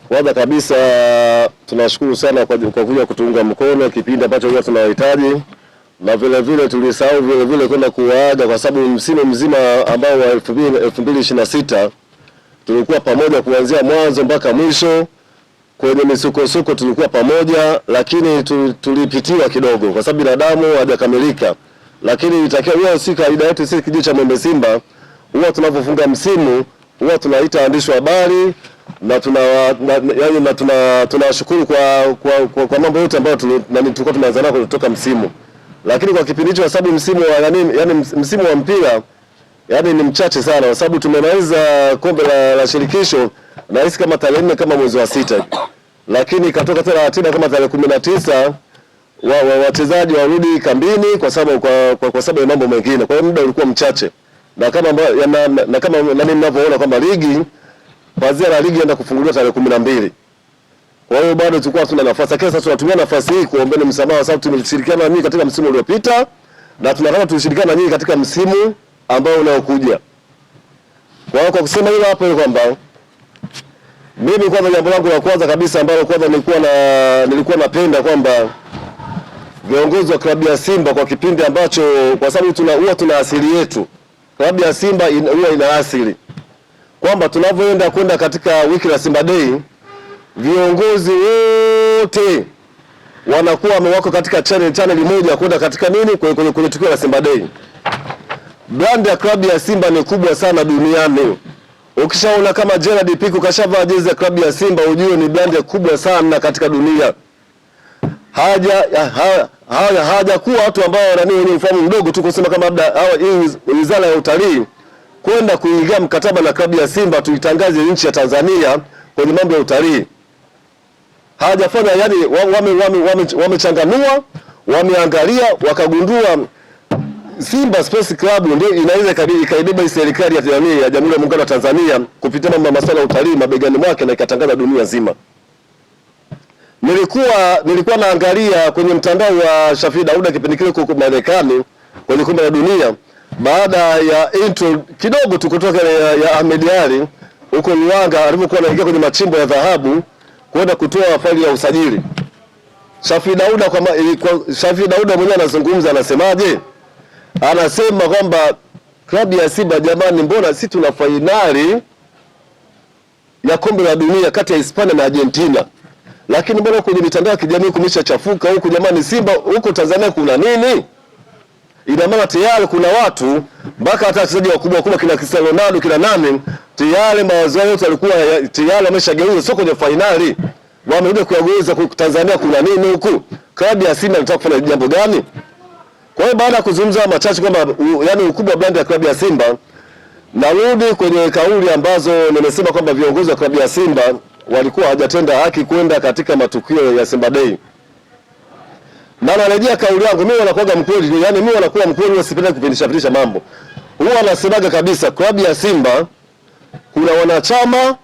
Kwanza kabisa tunashukuru sana kwa kuja kutuunga mkono kipindi ambacho huwa tunahitaji, na vile tulisahau vile kwenda kuwaaga kwa sababu msimu mzima ambao wa 2026 tulikuwa pamoja kuanzia mwanzo mpaka mwisho. Kwenye misukosuko tulikuwa pamoja, lakini tulipitiwa kidogo kwa sababu binadamu hajakamilika. Lakini itakiwa hiyo si kaida yetu sisi kijiji cha Mwembe Simba. Huwa tunapofunga msimu huwa tunaita waandishi wa habari na tunashukuru kwa mambo yote ambayo tulikuwa tumeanza nayo kutoka msimu. Lakini kwa kipindi hicho, kwa sababu msimu wa msimu wa mpira ni mchache sana, kwa sababu tumemaliza kombe la shirikisho na hisi kama tarehe 4 kama mwezi wa 6, lakini katoka tena ratiba kama tarehe 19 wachezaji warudi kambini kwa sababu ya mambo mengine. Kwa hiyo muda ulikuwa mchache, na kama mnavyoona kwamba ligi pazia la ligi inaenda kufunguliwa tarehe 12. Kwa hiyo bado tulikuwa tuna nafasi. Sasa tunatumia nafasi hii kuombeeni msamaha, sababu tumeshirikiana na nyinyi katika msimu uliopita na tunataka tushirikiane na nyinyi katika msimu ambao unaokuja. Kwa hiyo kwa kusema hilo hapo ni kwamba mimi kwanza, jambo langu la kwanza kabisa ambalo kwanza nilikuwa napenda kwamba viongozi wa klabu ya Simba kwa kipindi ambacho, kwa sababu huwa tuna asili yetu, klabu ya Simba huwa ina asili kwamba tunavyoenda katika wiki la Simba Day, viongozi wote wanakuwa wako katika channel moja kwenda katika kwenye tukio la Simba Day. Brand ya klabu ya Simba ni kubwa sana duniani. Ukishaona kama Gerard Pico kashavaa jezi ya klabu ya Simba, ujue ni brand kubwa sana katika dunia. Haja kuwa watu ambao wenye ufahamu mdogo tu kusema kama labda hii wizara ya utalii kwenda kuingia mkataba na klabu ya Simba tuitangaze nchi ya Tanzania kwenye mambo ya utalii. Hajafanya, wamechanganua, wameangalia, wakagundua Simba Sports Club ndio inaweza ikaibeba serikali ya Jamhuri ya Muungano wa Tanzania kupitia mambo ya masuala ya utalii mabegani mwake na ikatangaza dunia nzima. Nilikuwa naangalia kwenye mtandao wa Shafi Dauda kipindi kile huko Marekani kwenye kombe la dunia, baada ya intro kidogo tu kutoka ya Ahmed Ally huko Luanga alipokuwa anaingia kwenye machimbo ya dhahabu kwenda kutoa faili ya usajili. Shafi Dauda mwenyewe anazungumza, anasemaje? Anasema kwamba klabu ya Simba, jamani, mbona sisi tuna fainali ya kombe la dunia kati ya Hispania na Argentina, lakini mbona kwenye mitandao ya kijamii kumeshachafuka huko? Jamani, Simba huko Tanzania kuna nini? Ina maana tayari kuna watu mpaka hata wachezaji wakubwa kina Cristiano Ronaldo kina nani tayari mawazo yote walikuwa tayari wameshageuza, sio kwenye finali wamerudi kuyageuza kwa Tanzania kuna nini huko. Klabu ya Simba inataka kufanya jambo gani? Kwa hiyo baada ya kuzungumza machache kwamba ukubwa wa brand ya klabu ya Simba, narudi kwenye kauli ambazo nimesema kwamba viongozi wa klabu ya Simba walikuwa hawajatenda haki kwenda katika matukio ya Simba Day. Na narejea kauli yangu, mimi wanakuwa mkweli, mimi wanakuwa mkweli, wasipenda kupindisha mambo. Huwa anasemaga kabisa klabu ya Simba kuna wanachama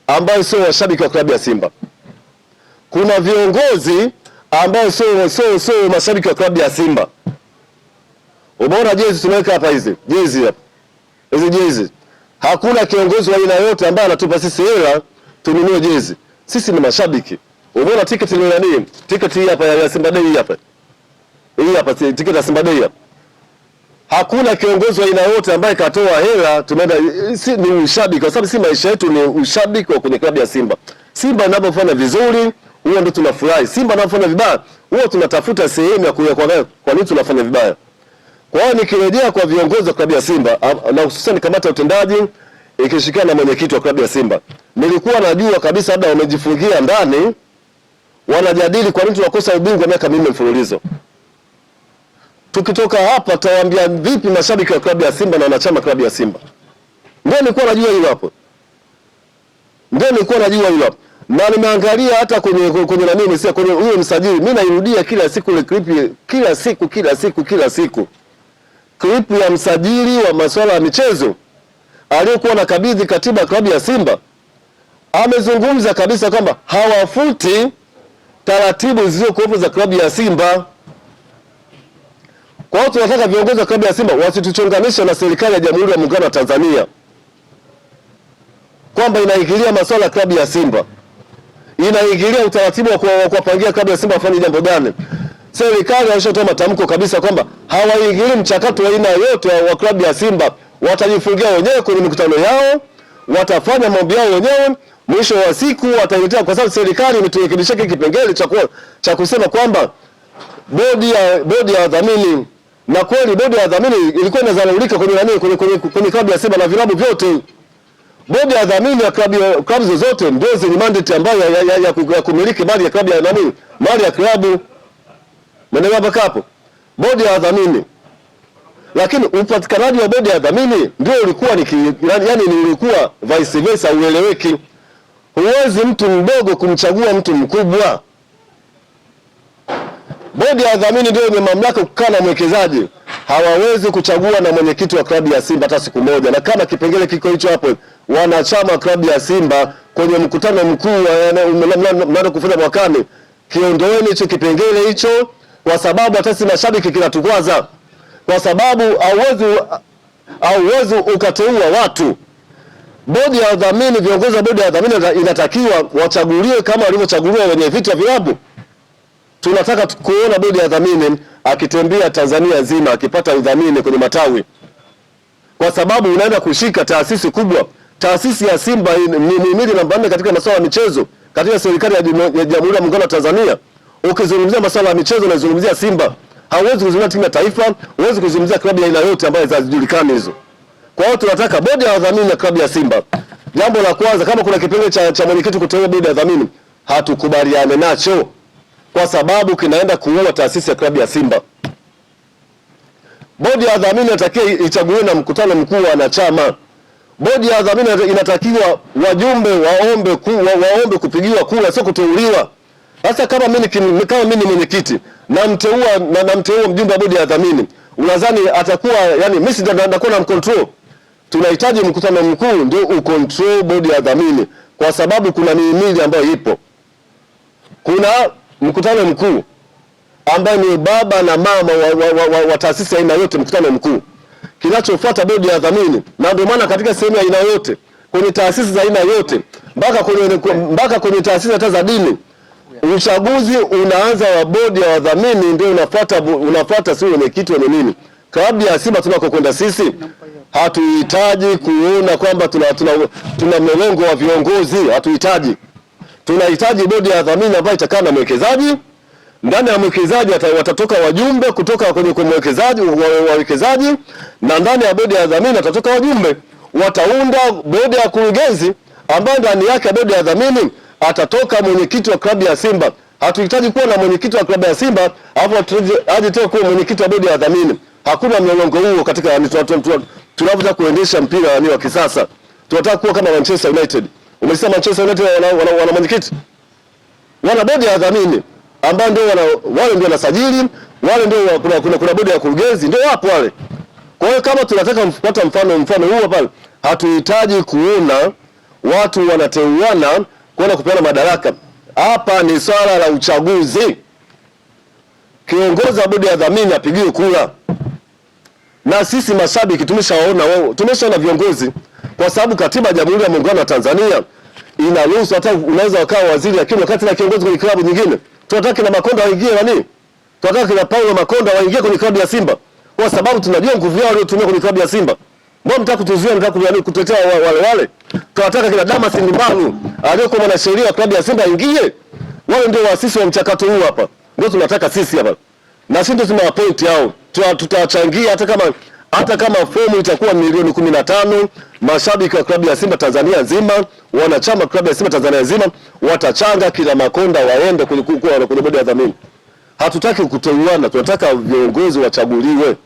ambao sio washabiki wa klabu ya Simba. Kuna viongozi ambao sio mashabiki wa klabu ya Simba. Umeona jezi tunaweka hapa, hizi jezi. Hakuna kiongozi wa aina yote ambaye anatupa sisi hela tununue jezi. Sisi ni mashabiki. Umeona tiketi ni nani? Tiketi hii hapa ya Simba Day hapa. Hii hapa tiketi ya Simba Day hapa. Hakuna kiongozi wa aina yote ambaye katoa hela tumeenda, si ni ushabiki, kwa sababu si maisha yetu ni ushabiki wa kwenye klabu ya Simba. Simba inapofanya vizuri, huo ndio tunafurahi. Simba inapofanya vibaya, huo tunatafuta sehemu ya kwa nini tunafanya vibaya. Kwa hiyo nikirejea kwa viongozi wa klabu ya Simba na hususan kamati ya utendaji ikishirikiana na mwenyekiti wa klabu ya Simba, nilikuwa najua kabisa labda wamejifungia ndani wanajadili kwa nini tunakosa ubingwa miaka 4 mfululizo. Tukitoka hapa tutawaambia vipi mashabiki wa klabu ya Simba na wanachama klabu ya Simba. Ndio nilikuwa najua hilo hapo. Na nimeangalia hata kwenye nini sio kwenye huyo msajili. Mimi nairudia kila siku ile clip, kila siku. Clip ya msajili wa masuala ya michezo aliyokuwa na kabidhi katiba ya klabu ya Simba. Amezungumza kabisa kwamba hawafuti taratibu zilizokuwepo za klabu ya Simba. Kwa hiyo tunataka viongozi wa klabu ya Simba wasituchonganishe na serikali ya Jamhuri ya Muungano wa Tanzania kwamba inaingilia masuala ya klabu ya Simba. inaingilia utaratibu wa kuwapangia klabu ya Simba wafanye jambo gani. Serikali inashatoa matamko kabisa kwamba hawaingili mchakato wa aina yote wa klabu ya Simba. Watajifungia wenyewe kwenye mikutano yao, watafanya mambo yao wenyewe, mwisho wa siku watailetea, kwa sababu serikali imeturekebisha kipengele cha kusema kwamba bodi ya wadhamini, na kweli bodi ya wadhamini ilikuwa inazalulika kwenye klabu ya Simba na vilabu vyote. Bodi ya wadhamini ya klabu zozote ndio zenye mandate ambayo ya kumiliki mali ya klabu ya nani, mali ya klabu. Mwendelea mpaka hapo. Bodi ya wadhamini. Lakini upatikanaji wa bodi ya wadhamini ndio ulikuwa ulikuwa vice versa, ueleweki. Huwezi mtu mdogo kumchagua mtu mkubwa. Bodi ya wadhamini ndio yenye mamlaka kukaa na mwekezaji. Hawawezi kuchagua na mwenyekiti wa klabu ya Simba hata siku moja. Na kama kipengele kiko hicho hapo, wanachama klabu ya Simba kwenye mkutano mkuu mnado kufanya mwakani, kiondoeni hicho kipengele hicho, kwa sababu hata si mashabiki kinatukwaza. Kwa sababu hauwezi ukateua watu. Bodi ya wadhamini, viongozi wa bodi ya wadhamini inatakiwa wachaguliwe kama walivyochaguliwa wenye viti vya vilabu. Tunataka kuona bodi ya wadhamini akitembea Tanzania nzima akipata udhamini kwenye matawi. Kwa sababu unaenda kushika taasisi kubwa. Taasisi ya Simba ni muhimili namba 4 katika masuala ya michezo katika serikali ya Jamhuri ya Muungano wa Tanzania. Ukizungumzia masuala ya michezo unazungumzia Simba. Hauwezi kuzungumzia timu ya taifa, huwezi kuzungumzia klabu ya aina yote ambayo hazijulikani hizo. Kwa hiyo tunataka bodi ya wadhamini ya klabu ya Simba. Jambo la kwanza, kama kuna kipengele cha mwenyekiti kuteua bodi ya wadhamini, hatukubaliane nacho, kwa sababu kinaenda kuua taasisi ya klabu ya Simba. Bodi ya wadhamini inatakiwa ichaguliwe na mkutano mkuu wa wanachama. Bodi ya wadhamini inatakiwa wajumbe waombe kupigiwa kura, sio kuteuliwa. Sasa kama mimi ni mwenyekiti namteua mjumbe wa bodi ya wadhamini, unadhani atakuwa mimi ndakuwa na control? Tunahitaji mkutano mkuu ndio ucontrol bodi ya wadhamini, kwa sababu kuna mihimili ambayo ipo. Kuna mkutano mkuu ambaye ni baba na mama wa taasisi aina yote, mkutano mkuu. Kinachofuata bodi ya wadhamini, na ndio maana katika sehemu aina yote, kwenye taasisi za aina yote, mpaka kwenye taasisi hata za dini, uchaguzi unaanza wa bodi ya wadhamini ndio unafuata, si mwenyekiti wa nini. Klabu ya Simba tunakokwenda sisi, hatuhitaji kuona kwamba tuna mlolongo wa viongozi, hatuhitaji. Tunahitaji bodi ya wadhamini ambayo itakaa na mwekezaji. Ndani ya mwekezaji watatoka wajumbe kutoka kwenye wawekezaji, na ndani ya bodi ya wadhamini watatoka wajumbe. Wataunda bodi ya kurugenzi ambayo ndani yake bodi ya wadhamini atatoka mwenyekiti wa klabu ya Simba. Hatuhitaji kuwa na mwenyekiti wa klabu ya Simba hapo aje tena kuwa mwenyekiti wa bodi ya wadhamini. Hakuna mlolongo huo katika tunapotaka kuendesha mpira wa kisasa. Tunataka kuwa kama Manchester United. Umesema Manchester United wana mwenyekiti, wana bodi ya wadhamini ambao ndio wale ndio wanasajili, wale ndio kuna bodi ya kurugenzi, ndio wapo wale. Kwa hiyo kama tunataka kupata mfano huo pale, hatuhitaji kuona watu wanateuana kuona kupeana madaraka. Hapa ni swala la uchaguzi. Kiongozi wa bodi ya wadhamini apigiwe kura. Na sisi mashabiki tumeshaona viongozi, kwa sababu katiba ya Jamhuri ya Muungano wa Tanzania inaruhusu hata unaweza ukawa waziri, lakini wakati na kiongozi kwenye klabu nyingine. Tunataka na Makonda waingie tunataka na Paulo Makonda waingie kwenye klabu ya Simba, kwa sababu tunajua nguvu yao waliotumia kwenye klabu ya Simba. Mbona mtaka kutuzuia, mtaka kutetea wale? Tunataka kina Damas Ndimbalu aliyekuwa mwanasheria wa klabu ya Simba aingie. Wale ndio waasisi wa mchakato huu hapa. Ndio tunataka sisi hapa. Na sisi ndio tuna point yao. Tutawachangia hata kama fomu itakuwa milioni 15, mashabiki wa klabu ya Simba Tanzania nzima, wanachama klabu ya Simba Tanzania nzima watachanga kila Makonda waende kwenye bodi ya wadhamini. Hatutaki kuteuana, tunataka viongozi wachaguliwe.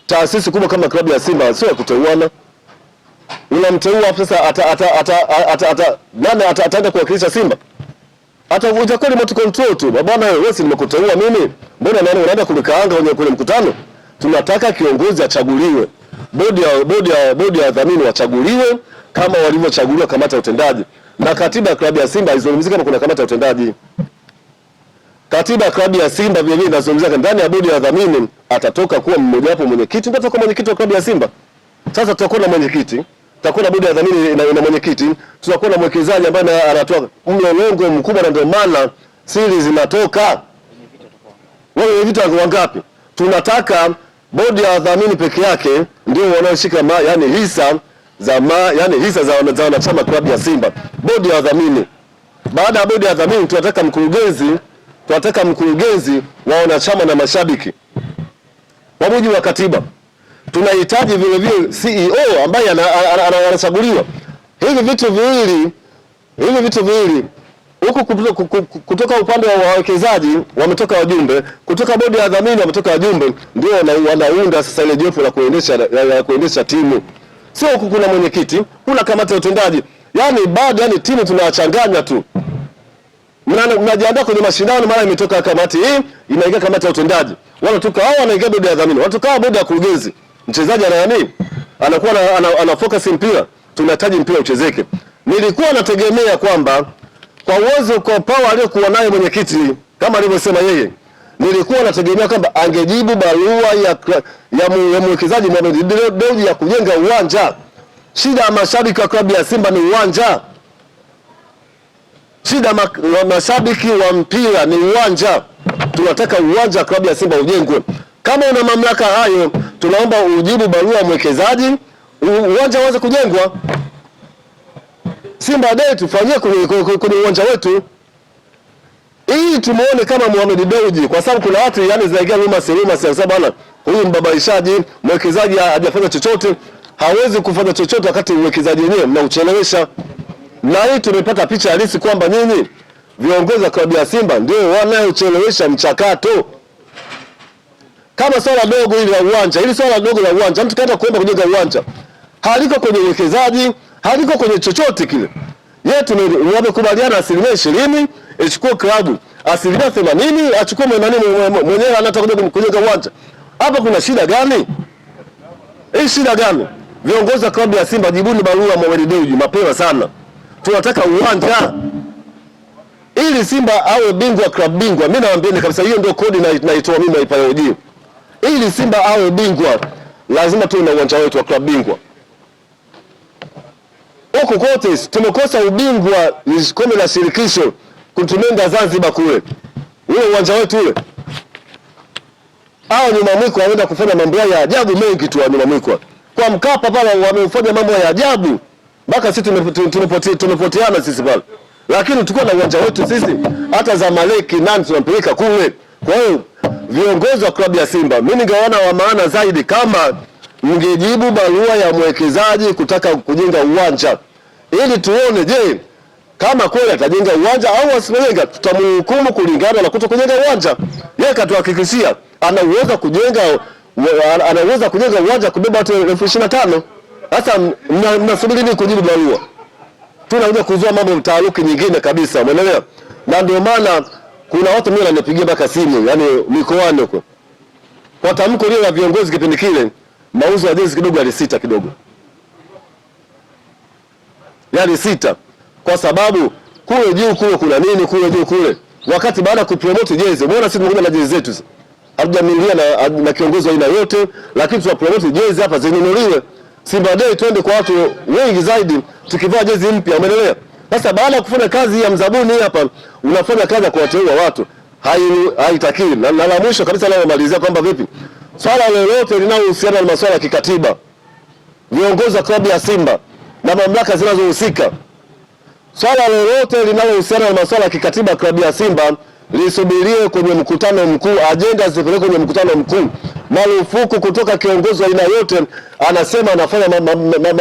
Taasisi kubwa kama klabu ya Simba sio kuteuana. Unamteua sasa nani ataenda kuwakilisha Simba? Utakuwa remote control tu. Bwana wewe si nimekuteua mimi. Mbona unaenda kunikaanga kwenye mkutano? Tunataka kiongozi achaguliwe. Bodi ya wadhamini wachaguliwe kama walivyochaguliwa kamati ya utendaji. Na katiba ya klabu ya Simba haizungumzii kama kuna kamati ya utendaji. Katiba ya klabu ya Simba vile vile inazungumzia ndani ya bodi ya wadhamini atatoka kuwa mmoja wapo mwenyekiti, ndio atakuwa mwenyekiti wa klabu ya Simba. Sasa tutakuwa na mwenyekiti, tutakuwa na bodi ya dhamini ina mwenyekiti, tutakuwa na mwekezaji ambaye anatoa mlolongo mkubwa, na ndio maana siri zinatoka. Wao vitu wangapi? Tunataka bodi ya dhamini peke yake ndio wanaoshika yani hisa za hisa za wanachama klabu ya Simba. Bodi ya dhamini. Baada ya bodi ya dhamini tunataka mkurugenzi wa wanachama na mashabiki. Kwa mujibu wa katiba. Tunahitaji vile vile CEO ambaye anachaguliwa. Hivi vitu viwili huku kutoka upande wa wawekezaji wametoka wajumbe, kutoka bodi ya dhamini wametoka wajumbe, ndio wanaunda sasa ile jopo la kuendesha timu. Sio huku kuna mwenyekiti, kuna kamati ya utendaji. Yani timu tunawachanganya tu. Mnajiandaa kwenye mashindano, mara imetoka kamati hii, inaingia kamati ya utendaji. Wanatoka hao wanaingia bodi ya dhamini, wanatoka bodi ya kurugenzi. Mchezaji anakuwa ana focus mpira. Tunahitaji mpira uchezeke. Nilikuwa nategemea kwamba kwa uwezo, kwa power aliyokuwa nayo mwenyekiti kama alivyosema yeye, nilikuwa nategemea kwamba angejibu barua ya mwekezaji Mohamed Dewji ya kujenga uwanja. Shida ya mashabiki wa klabu ya Simba ni uwanja. Shida ya mashabiki wa mpira ni uwanja. Tunataka uwanja wa klabu ya Simba ujengwe. Kama una mamlaka hayo, tunaomba ujibu barua ya mwekezaji, uwanja uanze kujengwa. Simba Day tufanyie kwenye uwanja wetu. Hii tumuone kama Mohamed Dewji, kwa sababu kuna watu zinaingia nyuma sasa bwana, huyu mbabaishaji, mwekezaji hajafanya chochote, hawezi kufanya chochote wakati mwekezaji wenyewe mnauchelewesha. Na hii tumepata picha halisi kwamba nyinyi viongozi wa klabu ya Simba ndio wanaochelewesha mchakato. Kama swala dogo hili la uwanja, mtu kaenda kuomba kujenga uwanja, haliko kwenye uwekezaji, haliko kwenye chochote kile. Yetu wamekubaliana 20% ichukue klabu, 80% achukue mwenyewe anataka kujenga uwanja. Hapa kuna shida gani? Hii shida gani? Viongozi wa klabu ya Simba, jibuni barua Mohamed Dewji mapema sana. Tunataka uwanja ili Simba awe bingwa, klabu bingwa. Mimi nawaambieni kabisa, hiyo ndio kodi naitoa mimi haipayoji. Ili Simba awe bingwa, lazima tuwe na uwanja wetu wa klabu bingwa. Huko kote tumekosa ubingwa kombe la shirikisho kutumenga Zanzibar kule. Ule uwanja wetu ule. Hao nyuma mwiko waenda kufanya mambo ya ajabu mengi tu nyuma mwiko. Kwa Mkapa pale wamefanya mambo ya ajabu. Mpaka sisi tumepoteana sisi pale. Lakini tulikuwa na uwanja wetu sisi, hata Zamaleki nani tunampeleka kule. Kwa hiyo viongozi wa klabu ya Simba, mimi ningeona wa maana zaidi kama mngejibu barua ya mwekezaji kutaka kujenga uwanja, ili tuone je, kama kweli atajenga uwanja au asijenga. Tutamhukumu kulingana na kutokujenga uwanja. Yeye katuhakikishia anaweza kujenga uwanja kubeba watu 25,000. Sasa mnasubiri nini kujibu barua? Tunakuja kuzua mambo mtaaruki nyingine kabisa, umeelewa? Na ndio maana kuna watu mimi wananipigia mpaka simu, mikoani huko. Kwa tamko lile la viongozi kipindi kile, mauzo ya jezi kidogo yalisita kidogo. Yalisita kwa sababu kule juu kule kuna nini kule juu kule. Wakati baada ya kupromote jezi, umeona sisi tumekuja na jezi zetu sasa. Hatujamilia na kiongozi wa aina yote, lakini tunapromote jezi hapa zinunuliwe. Simba Day twende kwa watu wengi zaidi tukivaa jezi mpya, umeelewa? Sasa baada ya kufanya kazi ya mzabuni hapa, unafanya kazi ya kuwateua watu. Haitakiwi. Na la mwisho kabisa leo malizia kwamba vipi? Swala lolote linalohusiana na masuala ya kikatiba, viongozi wa klabu ya Simba na mamlaka zinazohusika, swala lolote linalohusiana na masuala ya kikatiba klabu ya Simba lisubiriwe kwenye mkutano mkuu, agenda zipelekwe kwenye mkutano mkuu. Marufuku kutoka kiongozi wa aina yote anasema anafanya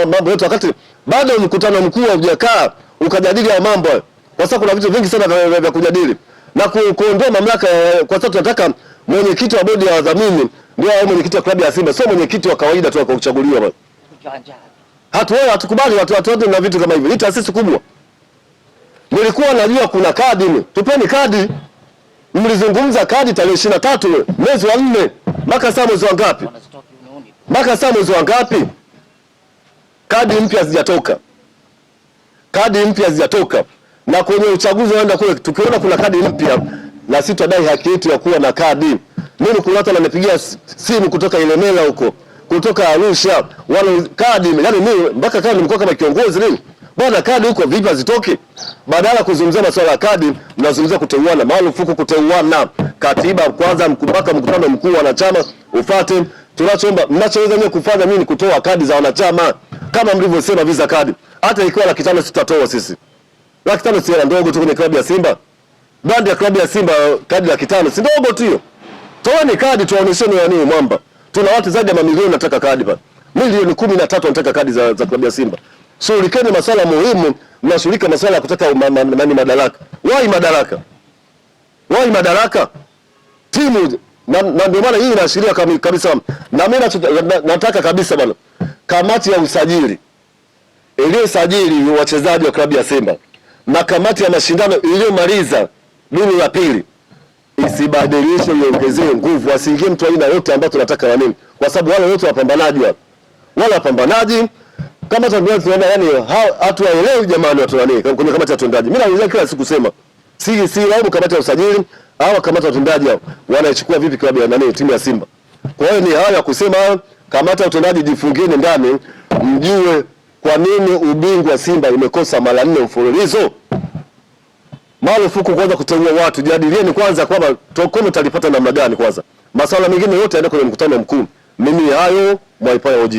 mambo yote wakati bado mkutano mkuu haujakaa ukajadili ya mambo. Kwa sababu kuna vitu vingi sana vya kujadili na kuondoa mamlaka. Kwa sababu tunataka mwenyekiti wa bodi ya wadhamini ndio awe mwenyekiti wa klabu ya Simba, sio mwenyekiti wa kawaida tu kwa kuchaguliwa. Hatukubali watu na vitu kama hivyo. Hii taasisi kubwa. Nilikuwa najua kuna kadi, tupeni kadi. Mlizungumza kadi tarehe 23 mwezi wa 4. Mpaka sasa mwezi wa ngapi? Mpaka sasa mwezi wa ngapi? Kadi mpya hazijatoka. Na kwenye uchaguzi waenda kule tukiona kuna kadi mpya, na sisi tudai haki yetu ya kuwa na kadi. Mimi kuna watu wananipigia simu kutoka Ilemela huko kutoka Arusha, wale kadi, yani mimi mpaka kama nimekuwa kama kiongozi nini? Bwana kadi huko vipi hazitoki? Badala kuzungumzia masuala ya kadi, mnazungumzia kuteuana, marufuku kuteuana. Katiba kwanza mpaka mkutano mkuu wa wanachama ufuate. Tunachoomba mnachoweza nyewe kufanya nini? Kutoa kadi za wanachama. Kama mlivyosema visa kadi. Hata ikiwa 500 tutatoa sisi. 500 si hela ndogo tu kwenye klabu ya Simba. Bandi ya klabu ya Simba kadi 500 si ndogo tu hiyo. Toeni kadi tuwaonesheni ya nini mwamba. Tuna watu zaidi ya mamilioni nataka kadi pale. Milioni 13 nataka kadi za klabu ya Simba. Shughulikeni masuala muhimu, mnashughulika masuala ya kutaka madaraka. Wai madaraka. Wai madaraka. Timu na ndio maana hii inaashiria kabisa. Na mimi nataka kabisa bwana. Kamati ya usajili iliyosajili wachezaji wa klabu ya Simba na kamati ya mashindano iliyomaliza duru la pili isibadilishwe, iongezee nguvu, asiingie mtu aina yote ambaye tunataka na nini, kwa sababu wale wote wapambanaji wale wapambanaji kama tunaona yani hatuwaelewi jamani, watu nani kwenye kamati ya utendaji. Mimi naanza kila siku kusema si laumu kamati ya usajili au kamati ya utendaji hao wanaichukua vipi klabu ya nani, timu ya Simba. Kwa hiyo ni haya kusema kamati ya utendaji jifungeni ndani, mjue kwa nini ubingwa Simba imekosa mara 4 mfululizo. Marufuku kwanza kuteua watu, jadilieni kwanza kwamba tokono talipata namna gani kwanza. Masuala mengine yote yaenda kwenye mkutano mkuu. Mimi hayo Mwaipaja OG.